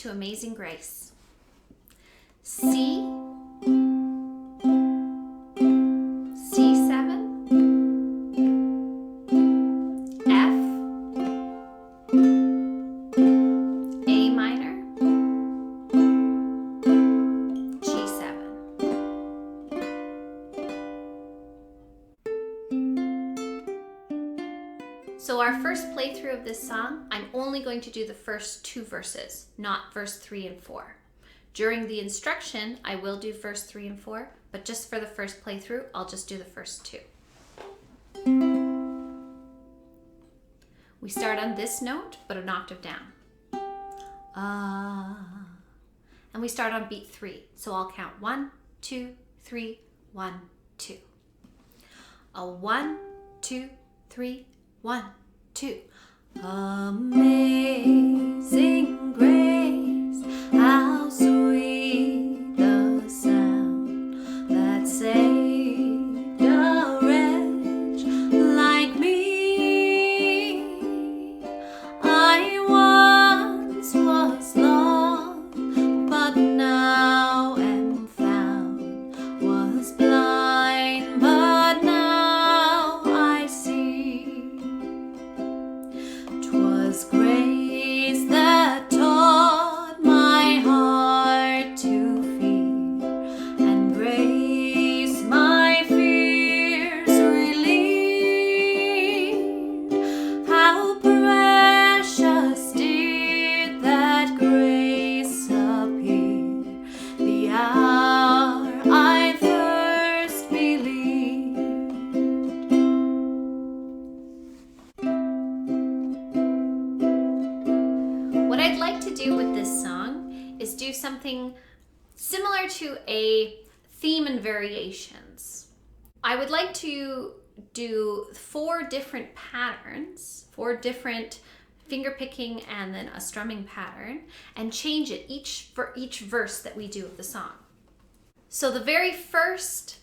to Amazing Grace. C, C7, F, A minor, G7. So our first playthrough of this song, I'm only going to do the first 2 verses, not verse 3 and 4. During the instruction, I will do verse 3 and 4, but just for the first playthrough, I'll just do the first 2. We start on this note, but an octave down. And we start on beat 3. So I'll count 1, 2, 3, 1, 2. A 1, 2, 3, 1, 2. Amazing grace, how sweet the sound that saved a wretch like me. I once was lost, but now am found, was blind, but now I see. 'Twas grace that taught my heart to fear, and grace my fears relieved. How precious did that grace appear, the hour I first believed. What I'd like to do with this song is do something similar to a theme and variations. I would like to do 4 different patterns, 4 different finger picking and then a strumming pattern, and change it for each verse that we do of the song. So the very first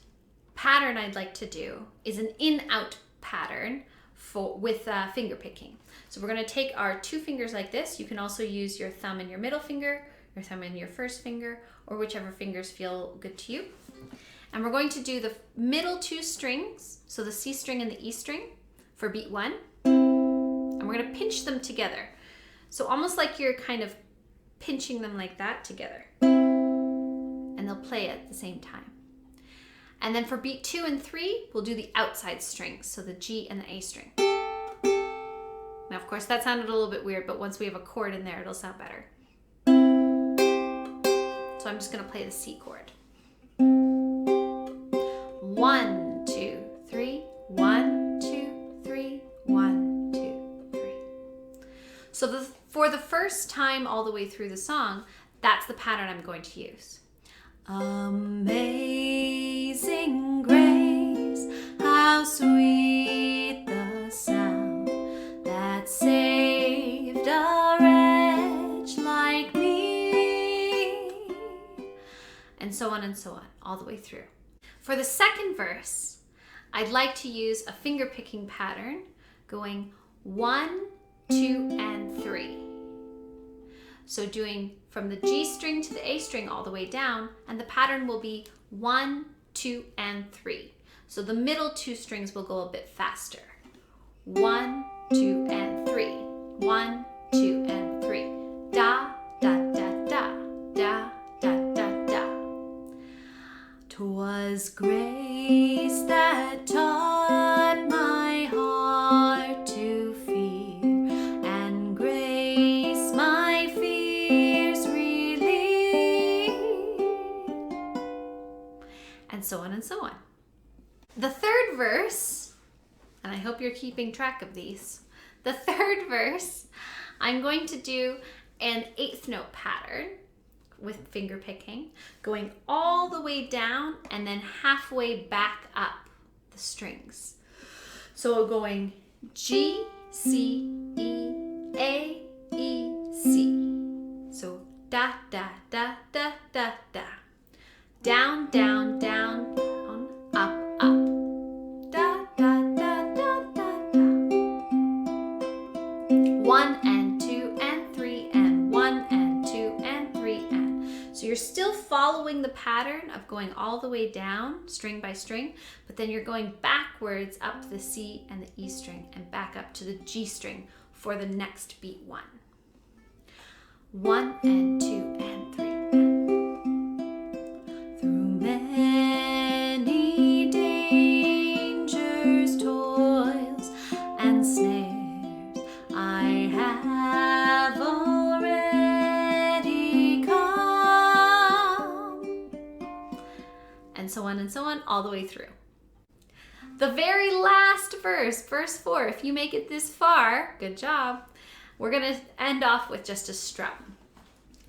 pattern I'd like to do is an in-out pattern with finger picking. So we're going to take our 2 fingers like this. You can also use your thumb and your middle finger, your thumb and your first finger, or whichever fingers feel good to you. And we're going to do the middle 2 strings, so the C string and the E string for beat 1. And we're going to pinch them together. So almost like you're kind of pinching them like that together. And they'll play at the same time. And then for beat 2 and 3, we'll do the outside strings, so the G and the A string. Now, of course, that sounded a little bit weird, but once we have a chord in there, it'll sound better. So I'm just going to play the C chord. 1, 2, 3, 1, 2, 3, 1, 2, 3. So for the first time all the way through the song, that's the pattern I'm going to use. Amazing grace, how sweet the sound that saved a wretch like me. And so on, all the way through. For the second verse, I'd like to use a finger picking pattern going 1, 2, and 3. So doing from the G string to the A string all the way down, and the pattern will be 1, 2, and 3. So the middle 2 strings will go a bit faster. 1, 2, and 3. 1, 2, and 3. Da, da, da, da, da, da, da, da. 'Twas grace that taught my heart to fear, and grace my fears relieved. And so on and so on. The third verse, and I hope you're keeping track of these, the third verse, I'm going to do an 8th note pattern with finger picking, going all the way down and then halfway back up the strings. So going G, C, E, A, E, C. So da, da, da, da, da, da. Down, down, down, down, up, up. Da, da, da, da, da, da. 1 and 2 and 3 and 1 and 2 and following the pattern of going all the way down, string by string, but then you're going backwards up to the C and the E string and back up to the G string for the next beat 1. 1 and 2 and 3. Through many dangers, toils, and snares, I have already come. And so on, all the way through. The very last verse, verse 4, if you make it this far, good job. We're gonna end off with just a strum.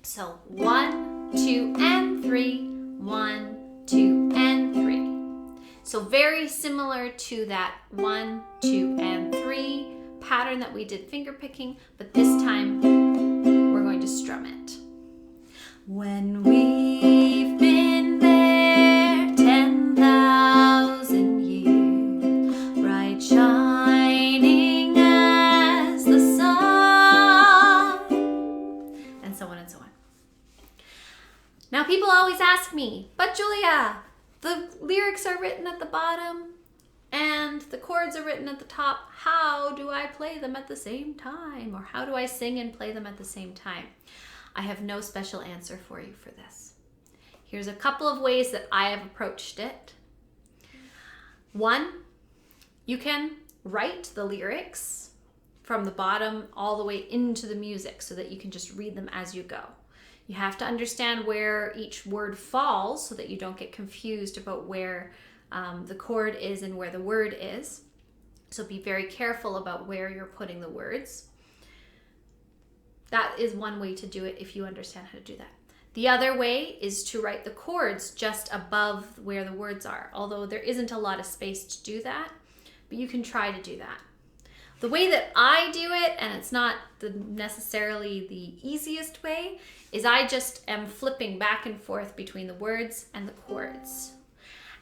So 1, 2, and 3, 1, 2, and 3. So very similar to that 1, 2, and 3 pattern that we did finger picking, but this time we're going to strum it. When we've been there 10,000 years, bright shining as the sun, and so on and so on. Now people always ask me, but Julia, the lyrics are written at the bottom and the chords are written at the top. How do I play them at the same time? Or how do I sing and play them at the same time? I have no special answer for you for this. Here's a couple of ways that I have approached it. 1, you can write the lyrics from the bottom all the way into the music so that you can just read them as you go. You have to understand where each word falls so that you don't get confused about where the chord is and where the word is. So be very careful about where you're putting the words. That is one way to do it if you understand how to do that. The other way is to write the chords just above where the words are, although there isn't a lot of space to do that, but you can try to do that. The way that I do it, and it's not necessarily the easiest way, is I just am flipping back and forth between the words and the chords.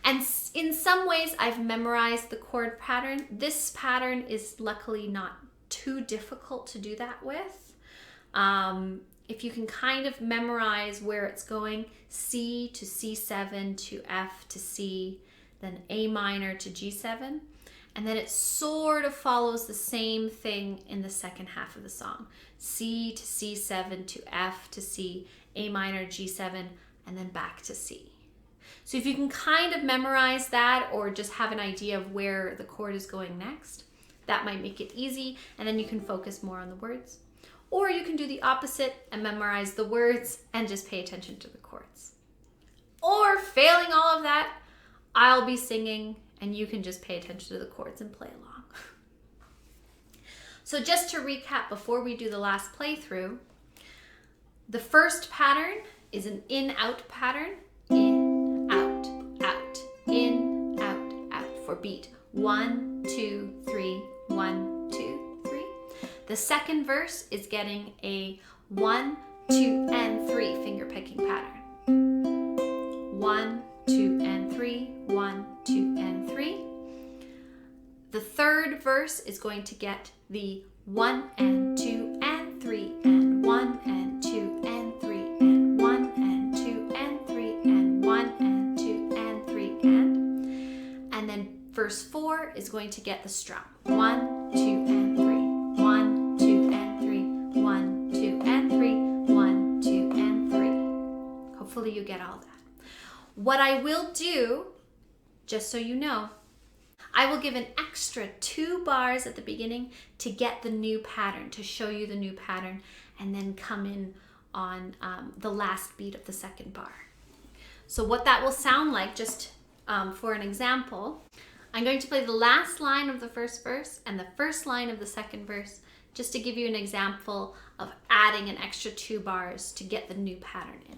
And in some ways I've memorized the chord pattern. This pattern is luckily not too difficult to do that with. If you can kind of memorize where it's going, C to C7 to F to C, then A minor to G7, and then it sort of follows the same thing in the second half of the song. C to C7 to F to C, A minor, G7, and then back to C. So if you can kind of memorize that or just have an idea of where the chord is going next, that might make it easy, and then you can focus more on the words. Or you can do the opposite and memorize the words and just pay attention to the chords. Or failing all of that, I'll be singing and you can just pay attention to the chords and play along. So just to recap before we do the last playthrough, the first pattern is an in-out pattern. In, out, out, in, out, out for beat 1, 2, 3, 1, 2, 3. The second verse is getting a 1, 2, and 3 finger picking pattern. 1, 2, and 3, 1, 2, and 3. The third verse is going to get the 1 and 2 and 3 and 1 and 2 and 3 and 1 and 2 and 3 and 1 and 2 and 3 and then verse 4 is going to get the strum. 1, 2, and 3. 1, 2, and 3. 1, 2, and 3. 1, 2, and 3. Hopefully you get all that. What I will do, just so you know, I will give an extra 2 bars at the beginning to get the new pattern, to show you the new pattern, and then come in on the last beat of the second bar. So what that will sound like, just for an example, I'm going to play the last line of the first verse and the first line of the second verse, just to give you an example of adding an extra 2 bars to get the new pattern in.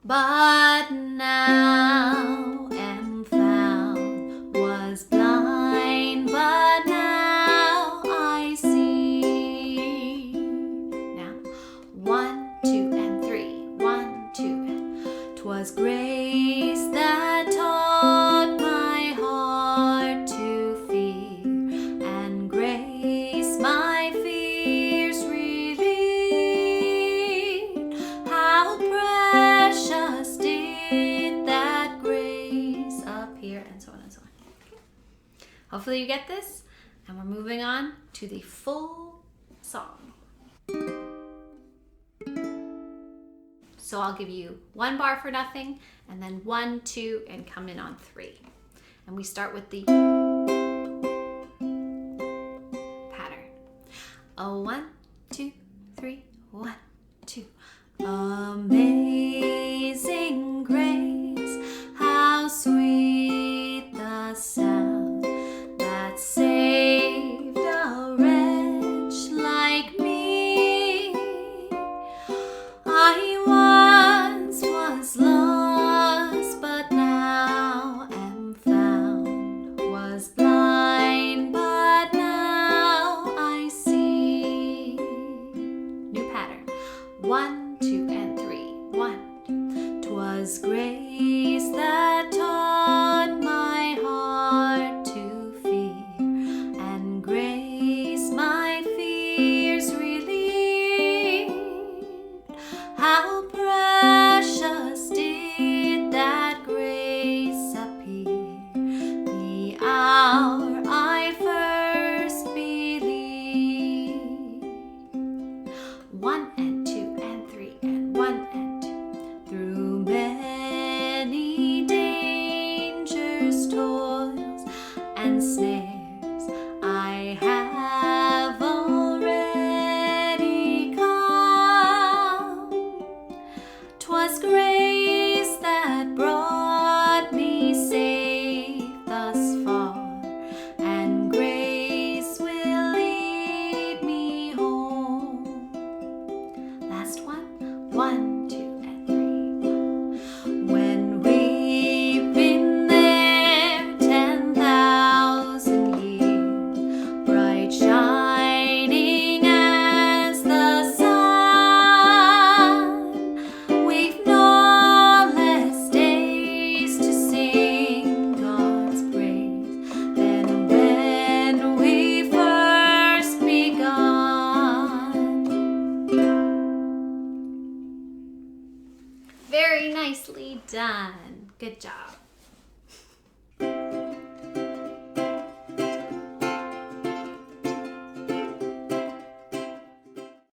But now am found, was blind, but now I see. Now, 1, 2, and 3. 1, 2, and 'twas grace that taught my heart to fear, and grace my fears relieved. Hopefully you get this, and we're moving on to the full song. So I'll give you 1 bar for nothing, and then 1, 2, and come in on 3. And we start with the pattern. 1, 2, 3, 1, 2. Amazing grace, how sweet the sound that saved a wretch like me. I once was lost, but now am found, was blind, but now I see. New pattern. 1, 2, and 3. 1, 2. 'Twas grace that taught my heart to fear, and grace my fears relieved. How precious did that grace appear the hour I first believed. 1 and 2 and 3 and 1 and 2. Through many dangers, toils, and snares, I have already come. 'Twas grace that brought me safe thus far, and grace will lead me home. Last one. 1, 2, and 3. When we've been there 10,000 years, bright shining as the sun, we've no less days to sing God's praise than when we first begun. Very nicely done. Good job.